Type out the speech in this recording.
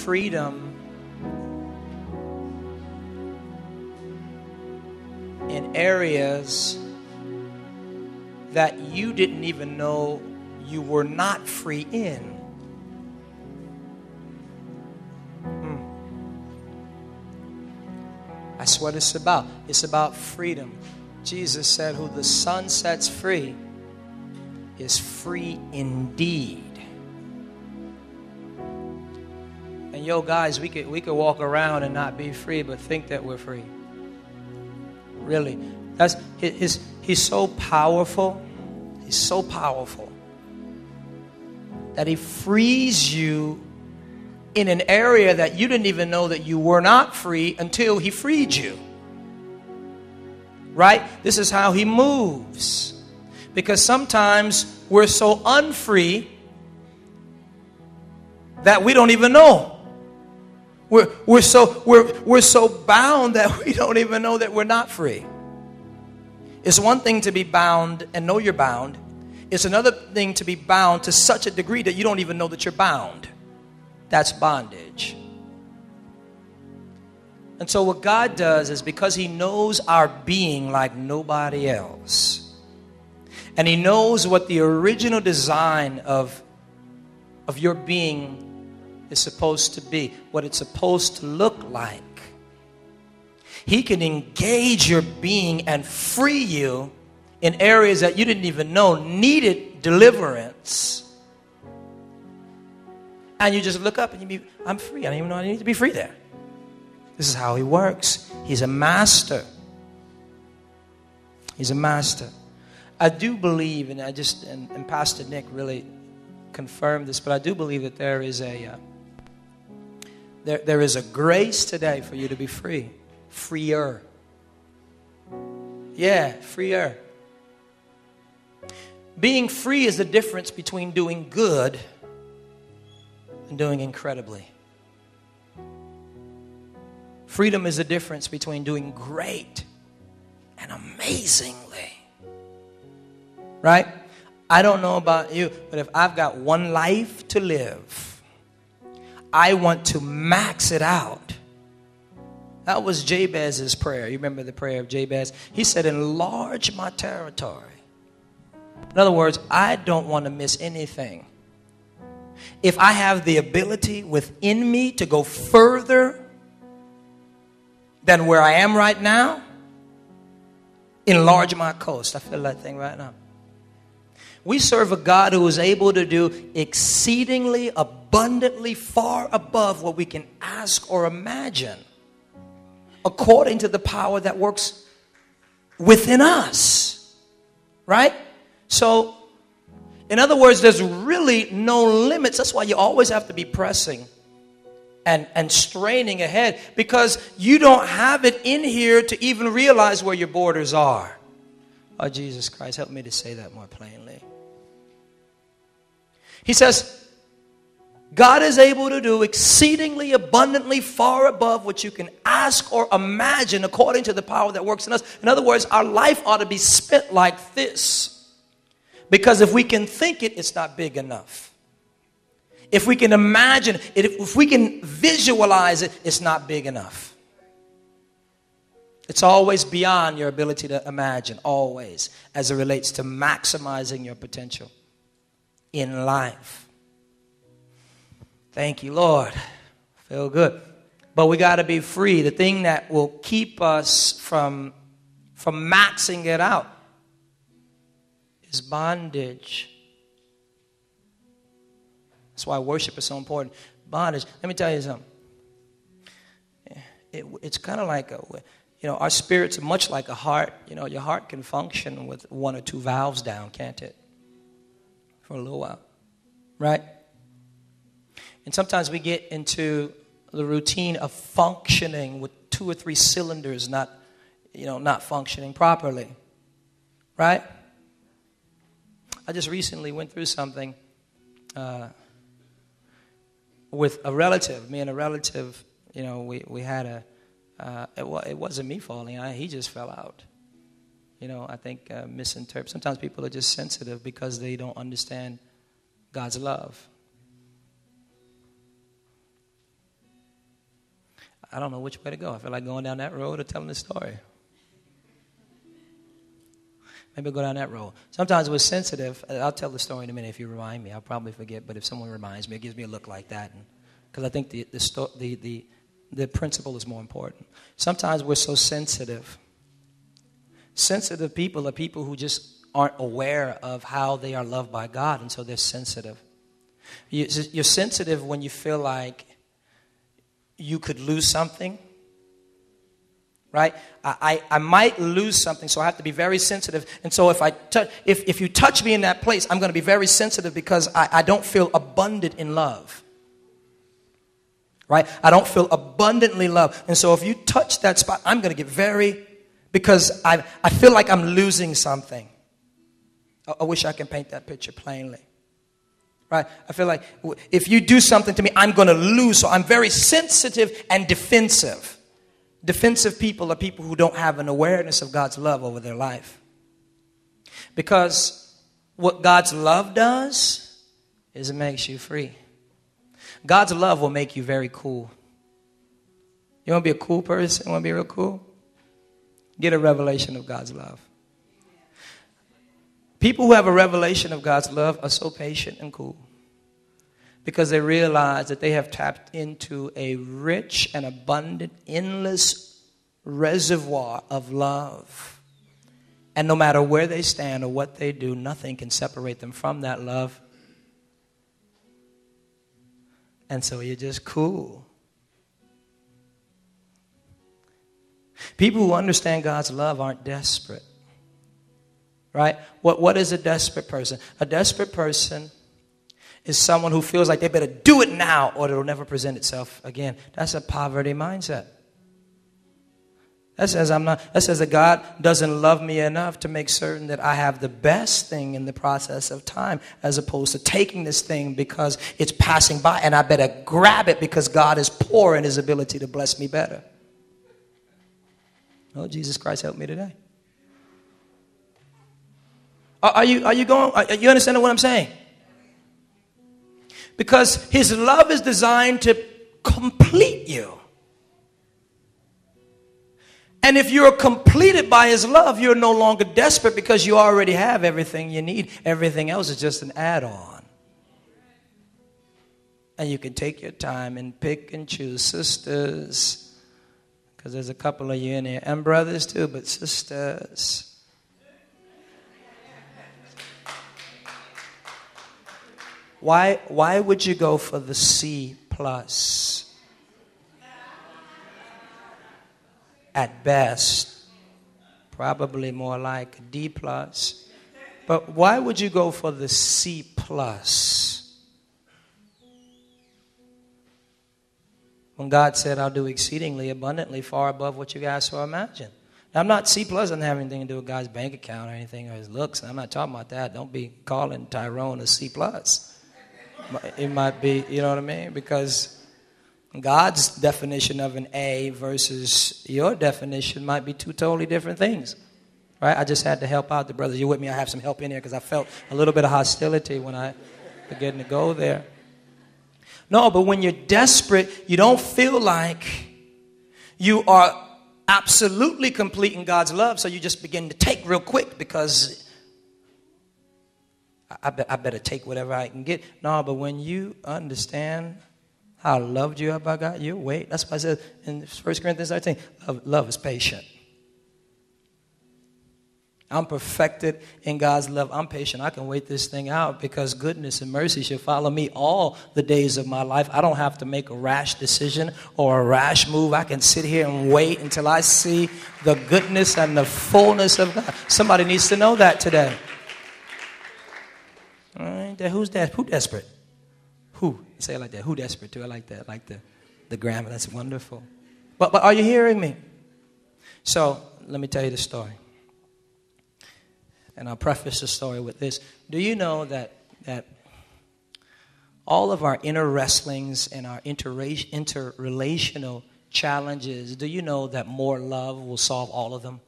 freedom in areas that you didn't even know you were not free in. That's what it's about. It's about freedom. Jesus said, who the Son sets free is free indeed. And guys, we could walk around and not be free, but think that we're free. Really. He's so powerful. He's so powerful that he frees you in an area that you didn't even know that you were not free until he freed you. Right? This is how he moves. Because sometimes we're so unfree that we don't even know. We're so bound that we don't even know that we're not free. It's one thing to be bound and know you're bound. It's another thing to be bound to such a degree that you don't even know that you're bound. That's bondage. And so what God does is, because he knows our being like nobody else, and he knows what the original design of your being is supposed to be, what it's supposed to look like, he can engage your being and free you in areas that you didn't even know needed deliverance. And you just look up and I'm free. I don't even know I need to be free there. This is how he works. He's a master. He's a master. I do believe, and Pastor Nick really confirmed this, but I do believe that there is a grace today for you to be free. Freer. Yeah, freer. Being free is the difference between doing good and doing incredibly. Freedom is the difference between doing great and amazingly. Right? I don't know about you, but if I've got one life to live, I want to max it out. That was Jabez's prayer. You remember the prayer of Jabez? He said, enlarge my territory. In other words, I don't want to miss anything. If I have the ability within me to go further than where I am right now, enlarge my coast. I feel that thing right now. We serve a God who is able to do exceedingly abundantly far above what we can ask or imagine, according to the power that works within us. Right? So, in other words, there's really no limits. That's why you always have to be pressing and straining ahead, because you don't have it in here to even realize where your borders are. Oh, Jesus Christ, help me to say that more plainly. He says, God is able to do exceedingly abundantly far above what you can ask or imagine, according to the power that works in us. In other words, our life ought to be spent like this. Because if we can think it, it's not big enough. If we can imagine it, if we can visualize it, it's not big enough. It's always beyond your ability to imagine, always, as it relates to maximizing your potential in life. Thank you, Lord. Feel good. But we got to be free. The thing that will keep us from maxing it out is bondage. That's why worship is so important. Bondage. Let me tell you something. It's kind of like our spirits are much like a heart. Your heart can function with one or two valves down, can't it? For a little while, right? And sometimes we get into the routine of functioning with two or three cylinders not functioning properly, right? I just recently went through something with a relative. Me and a relative, we had it wasn't me falling. He just fell out. I think misinterpret. Sometimes people are just sensitive because they don't understand God's love. I don't know which way to go. I feel like going down that road or telling the story. Maybe go down that road. Sometimes we're sensitive. I'll tell the story in a minute if you remind me. I'll probably forget, but if someone reminds me, it gives me a look like that. Because I think the principle is more important. Sometimes we're so sensitive. Sensitive people are people who just aren't aware of how they are loved by God, and so they're sensitive. You're sensitive when you feel like you could lose something. Right? I might lose something, so I have to be very sensitive. And so if you touch me in that place, I'm going to be very sensitive because I don't feel abundant in love. Right? I don't feel abundantly loved. And so if you touch that spot, I'm going to get because I feel like I'm losing something. I wish I can paint that picture plainly. Right? I feel like if you do something to me, I'm going to lose. So I'm very sensitive and defensive. Defensive people are people who don't have an awareness of God's love over their life. Because what God's love does is it makes you free. God's love will make you very cool. You want to be a cool person? You want to be real cool? Get a revelation of God's love. People who have a revelation of God's love are so patient and cool. Because they realize that they have tapped into a rich and abundant, endless reservoir of love. And no matter where they stand or what they do, nothing can separate them from that love. And so you're just cool. People who understand God's love aren't desperate. Right? What is a desperate person? A desperate person is someone who feels like they better do it now or it'll never present itself again. That's a poverty mindset. That says that God doesn't love me enough to make certain that I have the best thing in the process of time, as opposed to taking this thing because it's passing by and I better grab it because God is poor in his ability to bless me better. Oh, Jesus Christ, help me today. Are you understanding what I'm saying? Because his love is designed to complete you. And if you're completed by his love, you're no longer desperate because you already have everything you need. Everything else is just an add-on. And you can take your time and pick and choose. Sisters, because there's a couple of you in here, and brothers too, but sisters. Why would you go for the C plus? At best, probably more like a D plus. But why would you go for the C plus? When God said, I'll do exceedingly abundantly far above what you guys so imagine. Now, I'm not C plus doesn't have anything to do with God's bank account or anything or his looks. I'm not talking about that. Don't be calling Tyrone a C plus. It might be, you know what I mean? Because God's definition of an A versus your definition might be two totally different things. Right? I just had to help out the brothers. You with me? I have some help in here because I felt a little bit of hostility when I began to go there. No, but when you're desperate, you don't feel like you are absolutely complete in God's love, so you just begin to take real quick because I better take whatever I can get. No, but when you understand how loved you are by God, you wait. That's why I said in 1 Corinthians 13, love is patient. I'm perfected in God's love. I'm patient. I can wait this thing out because goodness and mercy shall follow me all the days of my life. I don't have to make a rash decision or a rash move. I can sit here and wait until I see the goodness and the fullness of God. Somebody needs to know that today. All right, who's that? Who desperate? Who? Say it like that. Who desperate too? I like that. I like the grammar. That's wonderful. But are you hearing me? So let me tell you the story. And I'll preface the story with this. Do you know that all of our inner wrestlings and our interrelational challenges, do you know that more love will solve all of them?